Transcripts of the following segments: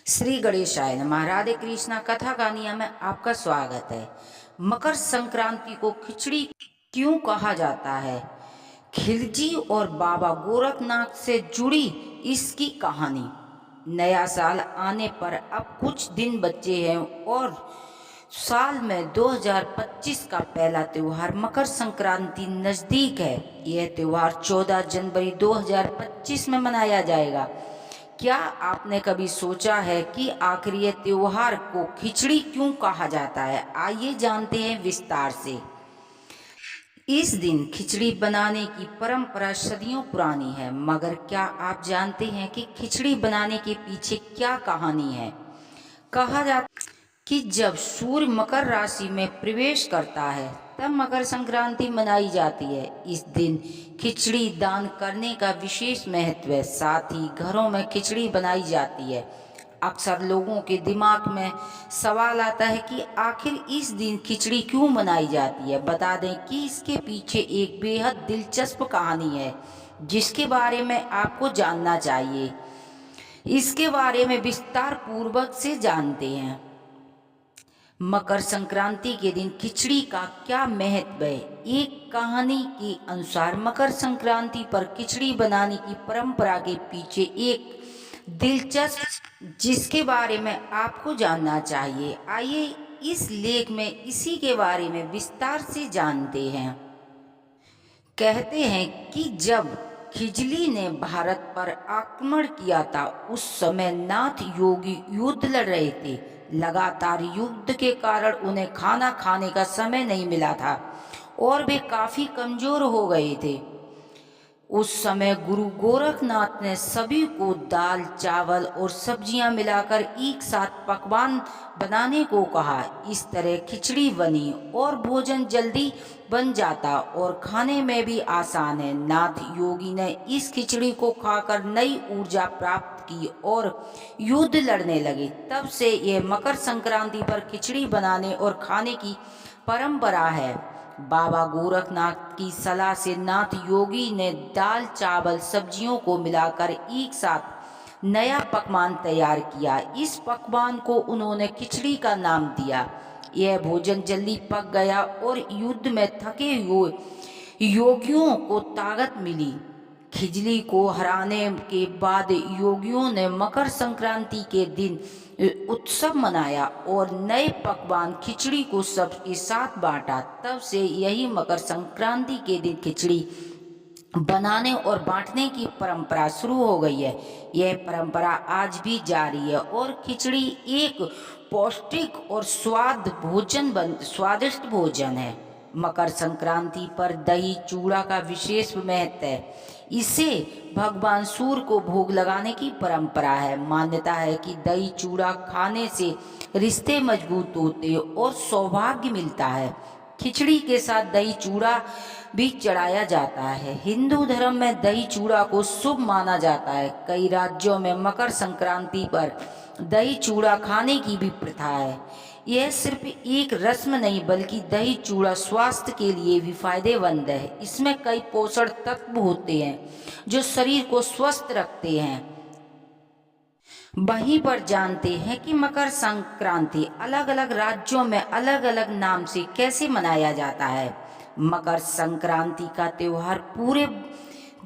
श्री गणेशाय नमः। राधे कृष्णा कथा कहानियाँ में आपका स्वागत है। मकर संक्रांति को खिचड़ी क्यों कहा जाता है? खिलजी और बाबा गोरखनाथ से जुड़ी इसकी कहानी। नया साल आने पर अब कुछ दिन बचे हैं और साल में 2025 का पहला त्योहार मकर संक्रांति नजदीक है। यह त्योहार 14 जनवरी 2025 में मनाया जाएगा। क्या आपने कभी सोचा है कि आखिर ये त्योहार को खिचड़ी क्यों कहा जाता है? आइए जानते हैं विस्तार से। इस दिन खिचड़ी बनाने की परंपरा सदियों पुरानी है, मगर क्या आप जानते हैं कि खिचड़ी बनाने के पीछे क्या कहानी है? कहा जाता कि जब सूर्य मकर राशि में प्रवेश करता है तब मकर संक्रांति मनाई जाती है। इस दिन खिचड़ी दान करने का विशेष महत्व है। साथ ही घरों में खिचड़ी बनाई जाती है। अक्सर लोगों के दिमाग में सवाल आता है कि आखिर इस दिन खिचड़ी क्यों मनाई जाती है। बता दें कि इसके पीछे एक बेहद दिलचस्प कहानी है जिसके बारे में आपको जानना चाहिए। इसके बारे में विस्तार पूर्वक से जानते हैं। मकर संक्रांति के दिन खिचड़ी का क्या महत्व है? एक कहानी के अनुसार मकर संक्रांति पर खिचड़ी बनाने की परंपरा के पीछे एक दिलचस्प जिसके बारे में आपको जानना चाहिए। आइए इस लेख में इसी के बारे में विस्तार से जानते हैं। कहते हैं कि जब खिजली ने भारत पर आक्रमण किया था, उस समय नाथ योगी युद्ध लड़ रहे थे। लगातार युद्ध के कारण उन्हें खाना खाने का समय नहीं मिला था और वे काफी कमजोर हो गए थे। उस समय गुरु गोरखनाथ ने सभी को दाल, चावल और सब्जियां मिलाकर एक साथ पकवान बनाने को कहा। इस तरह खिचड़ी बनी और भोजन जल्दी बन जाता और खाने में भी आसान है। नाथ योगी ने इस खिचड़ी को खाकर नई ऊर्जा प्राप्त की और युद्ध लड़ने लगे। तब से यह मकर संक्रांति पर खिचड़ी बनाने और खाने की परंपरा है। बाबा गोरखनाथ की सलाह से नाथ योगी ने दाल, चावल, सब्जियों को मिलाकर एक साथ नया पकवान तैयार किया। इस पकवान को उन्होंने खिचड़ी का नाम दिया। यह भोजन जल्दी पक गया और युद्ध में थके हुए योगियों को ताकत मिली। खिचड़ी को हराने के बाद योगियों ने मकर संक्रांति के दिन उत्सव मनाया और नए पकवान खिचड़ी को सबके साथ बांटा। तब से यही मकर संक्रांति के दिन खिचड़ी बनाने और बांटने की परंपरा शुरू हो गई है। यह परंपरा आज भी जारी है और खिचड़ी एक पौष्टिक और स्वादिष्ट भोजन है। मकर संक्रांति पर दही चूड़ा का विशेष महत्व है। इसे भगवान सूर्य को भोग लगाने की परंपरा है। मान्यता है कि दही चूड़ा खाने से रिश्ते मजबूत होते और सौभाग्य मिलता है। खिचड़ी के साथ दही चूड़ा भी चढ़ाया जाता है। हिंदू धर्म में दही चूड़ा को शुभ माना जाता है। कई राज्यों में मकर संक्रांति पर दही चूड़ा खाने की भी प्रथा है। यह सिर्फ एक रस्म नहीं बल्कि दही चूड़ा स्वास्थ्य के लिए भी फायदेमंद है। इसमें कई पोषण तत्व होते हैं जो शरीर को स्वस्थ रखते हैं। वहीं पर जानते हैं कि मकर संक्रांति अलग अलग राज्यों में अलग अलग नाम से कैसे मनाया जाता है। मकर संक्रांति का त्योहार पूरे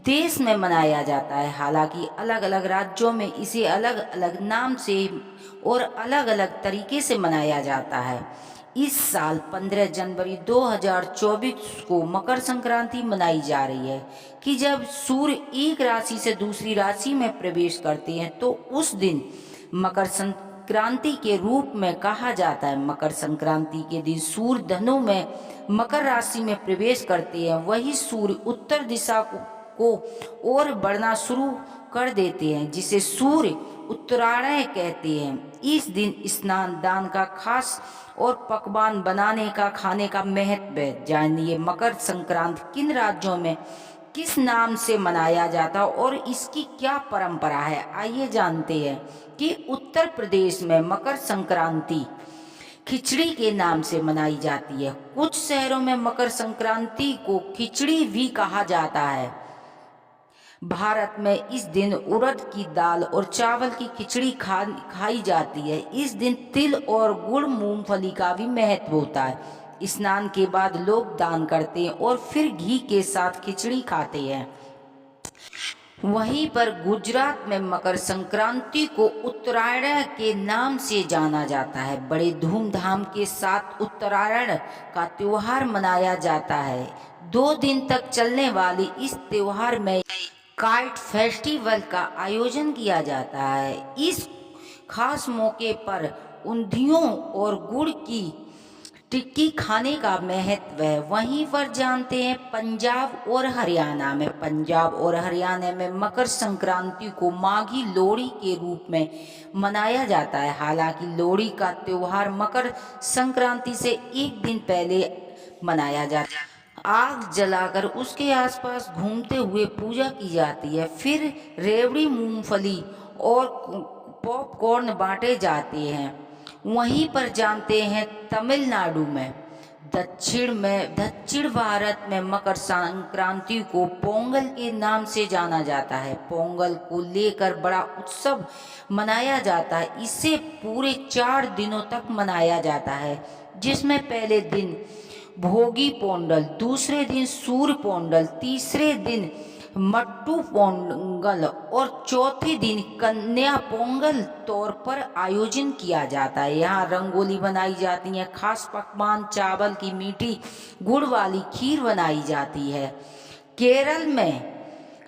देश में मनाया जाता है। हालांकि अलग अलग राज्यों में इसे अलग अलग नाम से और अलग अलग तरीके से मनाया जाता है। इस साल 15 जनवरी 2024 को मकर संक्रांति मनाई जा रही है कि जब सूर्य एक राशि से दूसरी राशि में प्रवेश करते हैं तो उस दिन मकर संक्रांति के रूप में कहा जाता है। मकर संक्रांति के दिन सूर्य धनु में मकर राशि में प्रवेश करते हैं। वही सूर्य उत्तर दिशा को ओर बढ़ना शुरू कर देते हैं, जिसे सूर्य उत्तरायण कहते हैं। इस दिन स्नान दान का खास और पकवान बनाने का खाने का महत्व है। जानिए मकर संक्रांति किन राज्यों में किस नाम से मनाया जाता और इसकी क्या परंपरा है। आइए जानते हैं कि उत्तर प्रदेश में मकर संक्रांति खिचड़ी के नाम से मनाई जाती है। कुछ शहरों में मकर संक्रांति को खिचड़ी भी कहा जाता है। भारत में इस दिन उड़द की दाल और चावल की खिचड़ी खाई जाती है। इस दिन तिल और गुड़ मूंगफली का भी महत्व होता है। स्नान के बाद लोग दान करते हैं और फिर घी के साथ खिचड़ी खाते हैं। वहीं पर गुजरात में मकर संक्रांति को उत्तरायण के नाम से जाना जाता है। बड़े धूमधाम के साथ उत्तरायण का त्योहार मनाया जाता है। 2 दिन तक चलने वाली इस त्योहार में काइट फेस्टिवल का आयोजन किया जाता है। इस खास मौके पर ऊंधियों और गुड़ की टिक्की खाने का महत्व है। वहीं पर जानते हैं पंजाब और हरियाणा में मकर संक्रांति को माघी लोहड़ी के रूप में मनाया जाता है। हालांकि लोहड़ी का त्योहार मकर संक्रांति से एक दिन पहले मनाया जाता है। आग जलाकर उसके आसपास घूमते हुए पूजा की जाती है। फिर रेवड़ी, मूंगफली और पॉपकॉर्न बांटे जाते हैं। वहीं पर जानते हैं तमिलनाडु में दक्षिण भारत में मकर संक्रांति को पोंगल के नाम से जाना जाता है। पोंगल को लेकर बड़ा उत्सव मनाया जाता है। इसे पूरे 4 दिनों तक मनाया जाता है, जिसमें पहले दिन भोगी पोंगल, दूसरे दिन सूर्य पोंगल, तीसरे दिन मट्टू पोंगल और चौथे दिन कन्या पोंगल तौर पर आयोजन किया जाता है। यहाँ रंगोली बनाई जाती है, खास पकवान चावल की मीठी गुड़ वाली खीर बनाई जाती है। केरल में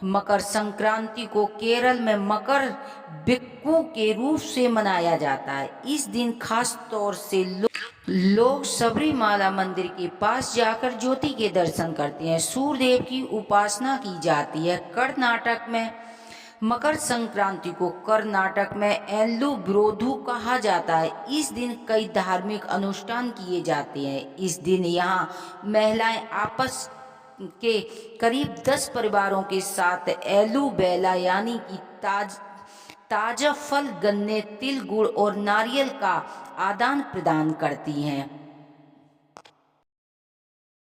मकर संक्रांति को केरल में मकर बिक्कू के रूप से मनाया जाता है। इस दिन खास तौर से लोग सबरीमाला मंदिर के पास जाकर ज्योति के दर्शन करते हैं। सूर्यदेव की उपासना की जाती है। कर्नाटक में मकर संक्रांति को कर्नाटक में एल्लू बिरोधु कहा जाता है। इस दिन कई धार्मिक अनुष्ठान किए जाते हैं। इस दिन यहाँ महिलाएं आपस के करीब 10 परिवारों के साथ एलू बेला यानी कि ताजा फल, गन्ने, तिल, गुड़ और नारियल का आदान प्रदान करती हैं।